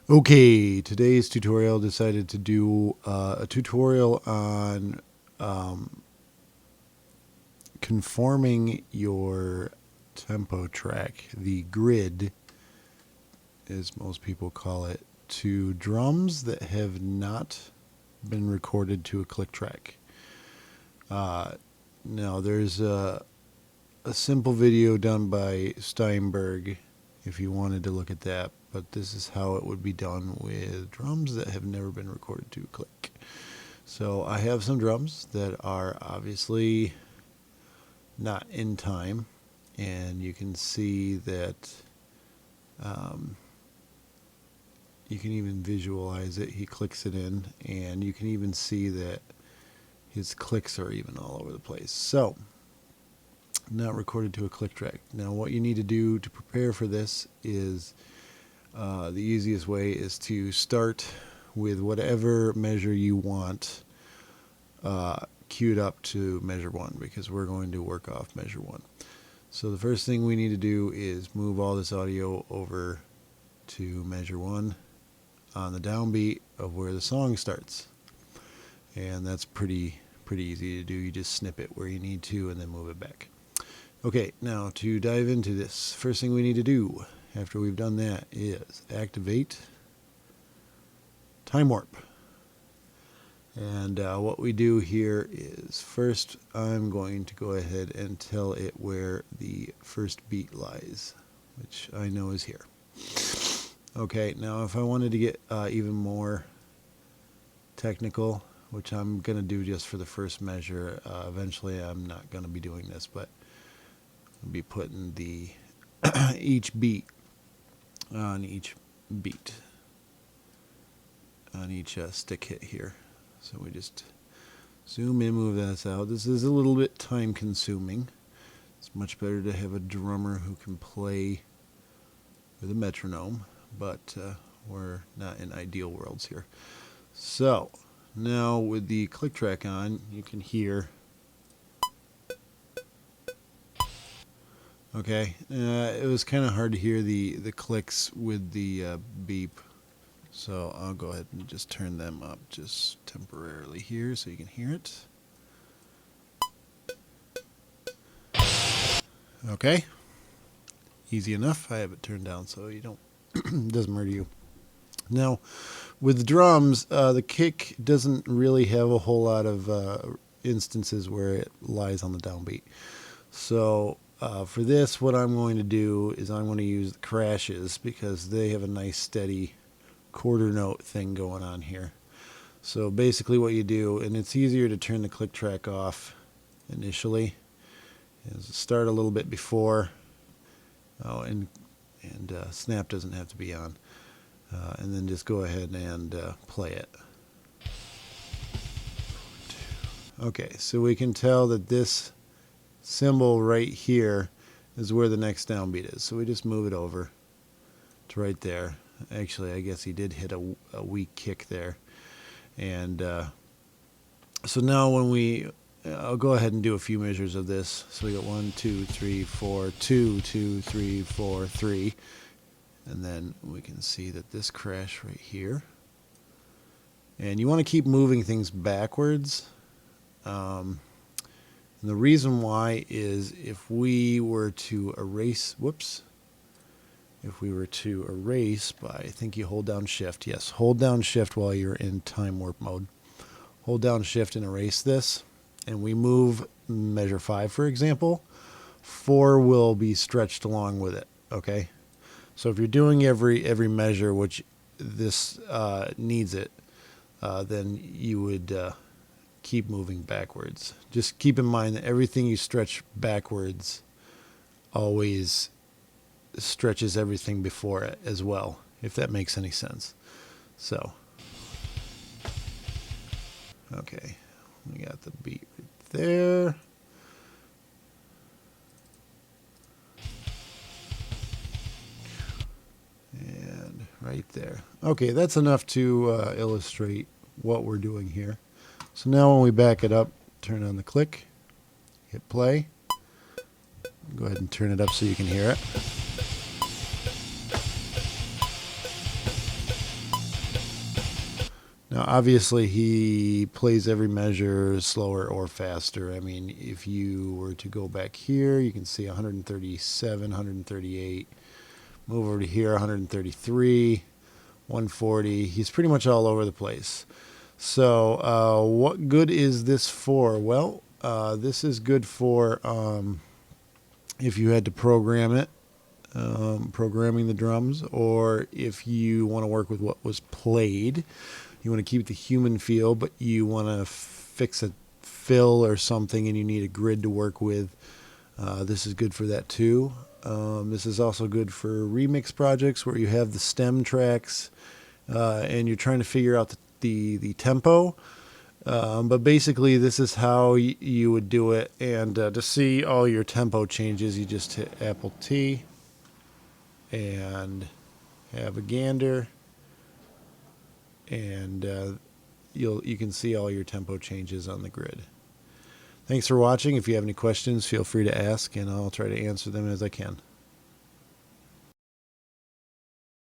Okay, today's tutorial decided to do a tutorial on conforming your tempo track, the grid, as most people call it, to drums that have not been recorded to a click track. Now, there's a simple video done by Steinberg if you wanted to look at that, but this is how it would be done with drums that have never been recorded to a click. So I have some drums that are obviously not in time, and you can see that you can even visualize it. He clicks it in, and you can even see that his clicks are even all over the place. So, not recorded to a click track. Now, what you need to do to prepare for this is the easiest way is to start with whatever measure you want queued up to measure 1, because we're going to work off measure 1. So the first thing we need to do is move all this audio over to measure 1 on the downbeat of where the song starts. And that's pretty easy to do. You just snip it where you need to and then move it back. Okay, now to dive into this, first thing we need to do after we've done that is activate time warp. And what we do here is first I'm going to go ahead and tell it where the first beat lies, which I know is here. Okay, now if I wanted to get even more technical, which I'm going to do just for the first measure, eventually I'm not going to be doing this, but I'll be putting the each beat on each beat on each stick hit here. So we just zoom in, move this out. This is a little bit time consuming. It's much better to have a drummer who can play with a metronome, but we're not in ideal worlds here. So now with the click track on, you can hear. Okay, it was kind of hard to hear the clicks with the beep, so I'll go ahead and just turn them up just temporarily here so you can hear it. Okay, easy enough. I have it turned down so you don't it doesn't murder you. Now, with drums, the kick doesn't really have a whole lot of instances where it lies on the downbeat. So for this, what I'm going to do is I'm going to use the crashes because they have a nice steady quarter note thing going on here. So basically what you do, and it's easier to turn the click track off initially, is start a little bit before, and snap doesn't have to be on, and then just go ahead and play it. Okay, so we can tell that this symbol right here is where the next downbeat is. So we just move it over to right there. Actually, I guess he did hit a weak kick there. And so now when I'll go ahead and do a few measures of this. So we got 1, 2, 3, 4, 2, 2, 3, 4, 3. And then we can see that this crash right here. And you want to keep moving things backwards. And the reason why is if we were to erase, if we were to erase by, I think you hold down shift. Yes, hold down shift while you're in time warp mode. Hold down shift and erase this. And we move measure 5, for example. 4 will be stretched along with it, okay? So if you're doing every measure, which this needs it, then you would keep moving backwards. Just keep in mind that everything you stretch backwards always stretches everything before it as well, if that makes any sense. So, okay, we got the beat right there. And right there. Okay, that's enough to illustrate what we're doing here. So now when we back it up, turn on the click, hit play. Go ahead and turn it up so you can hear it. Now, obviously, he plays every measure slower or faster. I mean, if you were to go back here, you can see 137, 138. Move over to here, 133, 140. He's pretty much all over the place. So, what good is this for? Well, this is good for if you had to program it, programming the drums, or if you want to work with what was played. You want to keep the human feel, but you want to fix a fill or something and you need a grid to work with. This is good for that too. This is also good for remix projects where you have the stem tracks and you're trying to figure out the tempo. But basically, this is how you would do it. And to see all your tempo changes, you just hit Apple T and have a gander. And you can see all your tempo changes on the grid. Thanks for watching. If you have any questions, feel free to ask, and I'll try to answer them as I can.